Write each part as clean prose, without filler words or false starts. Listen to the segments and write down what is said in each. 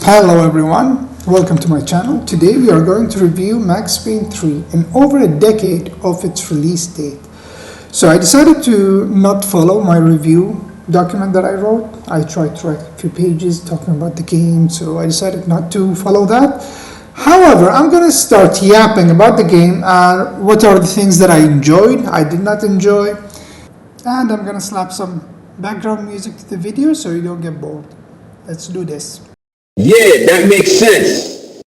Hello everyone, welcome to my channel. Today we are going to review Max Payne 3 in over a decade of its release date. So I decided to not follow my review document that I wrote. I tried to write a few pages talking about the game, so I decided not to follow that. However, I'm going to start yapping about the game and what are the things that I enjoyed, I did not enjoy, and I'm going to slap some background music to the video so you don't get bored. Let's do this. Yeah, that makes sense.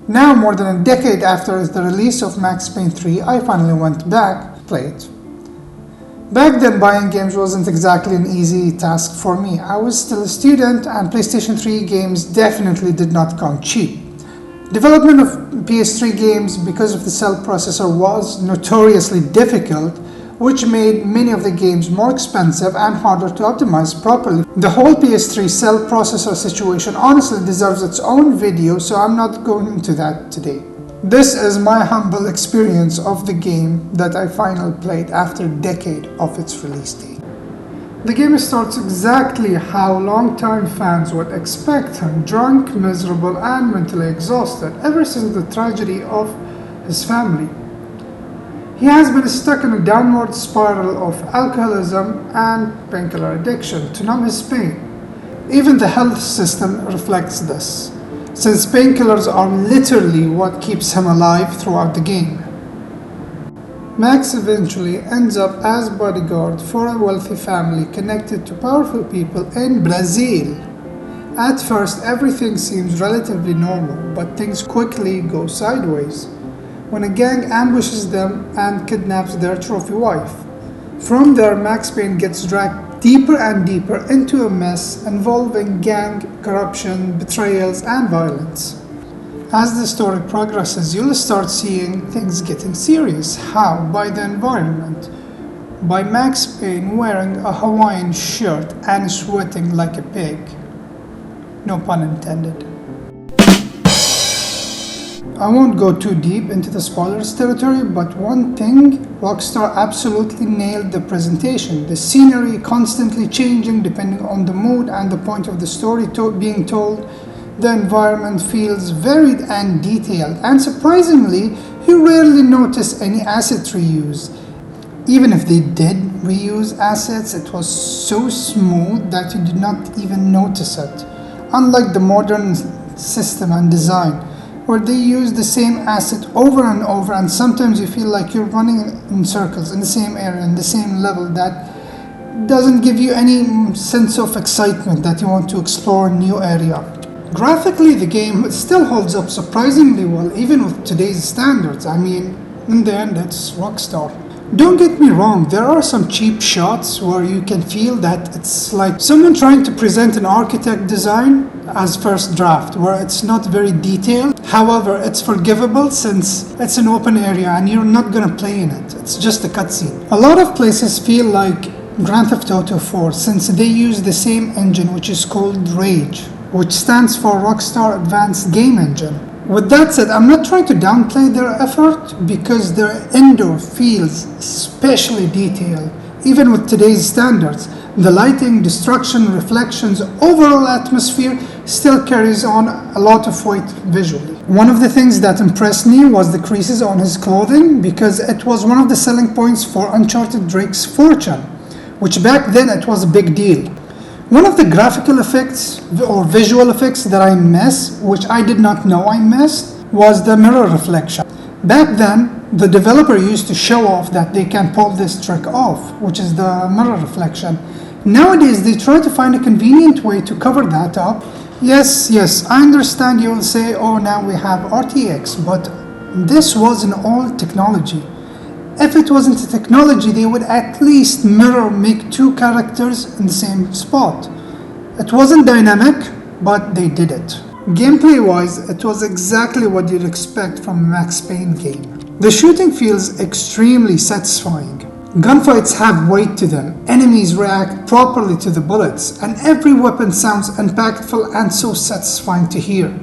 Now, more than a decade after the release of Max Payne 3, I finally went back to play it. Back then, buying games wasn't exactly an easy task for me. I was still a student and PlayStation 3 games definitely did not come cheap. Development of PS3 games because of the cell processor was notoriously difficult, which made many of the games more expensive and harder to optimize properly. The whole PS3 cell processor situation honestly deserves its own video, so I'm not going into that today. This is my humble experience of the game that I finally played after a decade of its release date. The game starts exactly how longtime fans would expect him, drunk, miserable, and mentally exhausted ever since the tragedy of his family. He has been stuck in a downward spiral of alcoholism and painkiller addiction to numb his pain. Even the health system reflects this, since painkillers are literally what keeps him alive throughout the game. Max eventually ends up as bodyguard for a wealthy family connected to powerful people in Brazil. At first, everything seems relatively normal, but things quickly go sideways when a gang ambushes them and kidnaps their trophy wife. From there, Max Payne gets dragged deeper and deeper into a mess involving gang, corruption, betrayals, and violence. As the story progresses, you'll start seeing things getting serious. How? By the environment. By Max Payne wearing a Hawaiian shirt and sweating like a pig. No pun intended. I won't go too deep into the spoilers territory, but one thing, Rockstar absolutely nailed the presentation. The scenery constantly changing depending on the mood and the point of the story being told. The environment feels varied and detailed, and surprisingly, you rarely notice any asset reuse. Even if they did reuse assets, it was so smooth that you did not even notice it. Unlike the modern system and design, where they use the same asset over and over, and sometimes you feel like you're running in circles in the same area, in the same level, that doesn't give you any sense of excitement that you want to explore a new area. Graphically, the game still holds up surprisingly well, even with today's standards. I mean, in the end, it's Rockstar. Don't get me wrong, there are some cheap shots where you can feel that it's like someone trying to present an architect design as first draft, where it's not very detailed. However, it's forgivable since it's an open area and you're not gonna play in it. It's just a cutscene. A lot of places feel like Grand Theft Auto 4 since they use the same engine, which is called Rage, which stands for Rockstar Advanced Game Engine. With that said, I'm not trying to downplay their effort because their indoor feels especially detailed. Even with today's standards, the lighting, destruction, reflections, overall atmosphere still carries on a lot of weight visually. One of the things that impressed me was the creases on his clothing, because it was one of the selling points for Uncharted Drake's Fortune, which back then it was a big deal. One of the graphical effects or visual effects that I missed, which I did not know I missed, was the mirror reflection. Back then, the developer used to show off that they can pull this trick off, which is the mirror reflection. Nowadays, they try to find a convenient way to cover that up. Yes, I understand you will say, oh, now we have RTX, but this was an old technology. If it wasn't a technology, they would at least make two characters in the same spot. It wasn't dynamic, but they did it. Gameplay-wise, it was exactly what you'd expect from a Max Payne game. The shooting feels extremely satisfying. Gunfights have weight to them, enemies react properly to the bullets, and every weapon sounds impactful and so satisfying to hear.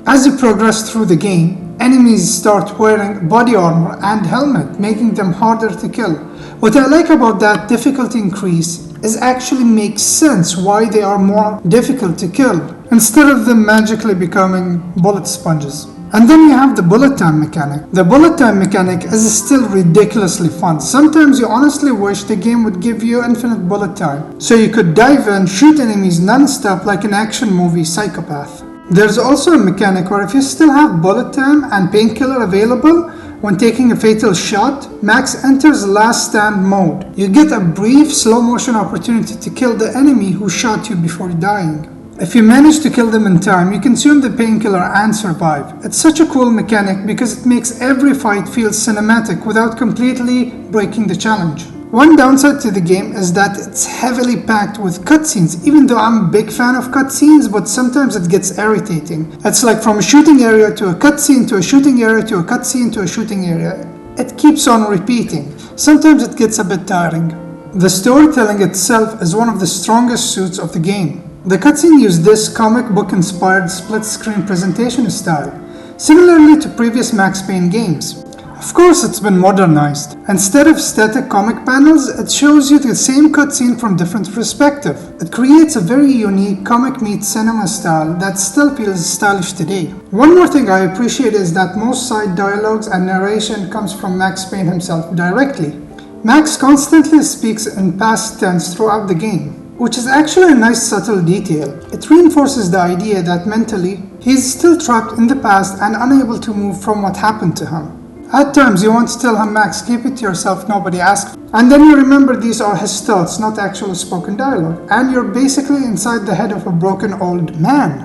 As you progress through the game, enemies start wearing body armor and helmet, making them harder to kill, What I like about that difficulty increase is actually makes sense why they are more difficult to kill, instead of them magically becoming bullet sponges. And then you have the bullet time mechanic. The bullet time mechanic is still ridiculously fun. Sometimes you honestly wish the game would give you infinite bullet time, so you could dive in, shoot enemies non-stop like an action movie psychopath. There's also a mechanic where if you still have bullet time and painkiller available, when taking a fatal shot, Max enters last stand mode. You get a brief slow motion opportunity to kill the enemy who shot you before dying. If you manage to kill them in time, you consume the painkiller and survive. It's such a cool mechanic because it makes every fight feel cinematic without completely breaking the challenge. One downside to the game is that it's heavily packed with cutscenes, even though I'm a big fan of cutscenes, but sometimes it gets irritating. It's like from a shooting area to a cutscene to a shooting area to a cutscene to a shooting area. It keeps on repeating. Sometimes it gets a bit tiring. The storytelling itself is one of the strongest suits of the game. The cutscene used this comic book inspired split screen presentation style, similarly to previous Max Payne games. Of course, it's been modernized. Instead of static comic panels, it shows you the same cutscene from different perspectives. It creates a very unique comic meets cinema style that still feels stylish today. One more thing I appreciate is that most side dialogues and narration comes from Max Payne himself directly. Max constantly speaks in past tense throughout the game, which is actually a nice subtle detail. It reinforces the idea that mentally, he's still trapped in the past and unable to move from what happened to him. At times you want to tell him, Max, keep it to yourself, nobody asked. And then you remember these are his thoughts, not actual spoken dialogue. And you're basically inside the head of a broken old man.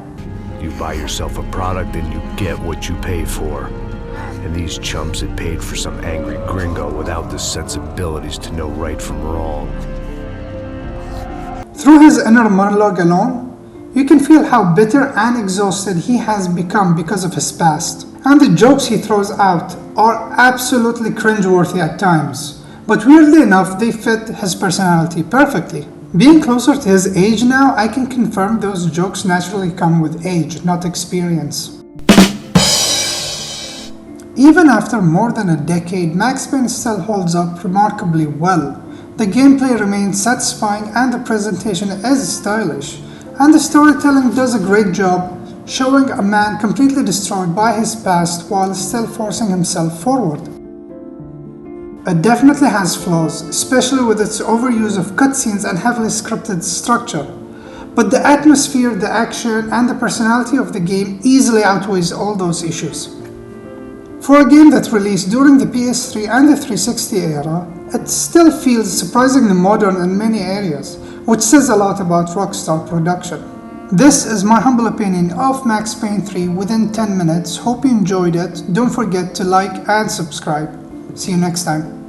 You buy yourself a product and you get what you pay for. And these chumps had paid for some angry gringo without the sensibilities to know right from wrong. Through his inner monologue alone, you can feel how bitter and exhausted he has become because of his past. And the jokes he throws out are absolutely cringeworthy at times, but weirdly enough they fit his personality perfectly. Being closer to his age now, I can confirm those jokes naturally come with age, not experience. Even after more than a decade, Max Payne still holds up remarkably well. The gameplay remains satisfying and the presentation is stylish, and the storytelling does a great job showing a man completely destroyed by his past while still forcing himself forward. It definitely has flaws, especially with its overuse of cutscenes and heavily scripted structure, but the atmosphere, the action, and the personality of the game easily outweighs all those issues. For a game that released during the PS3 and the 360 era, it still feels surprisingly modern in many areas, which says a lot about Rockstar production. This is my humble opinion of Max Payne 3 within 10 minutes. Hope you enjoyed it. Don't forget to like and subscribe. See you next time.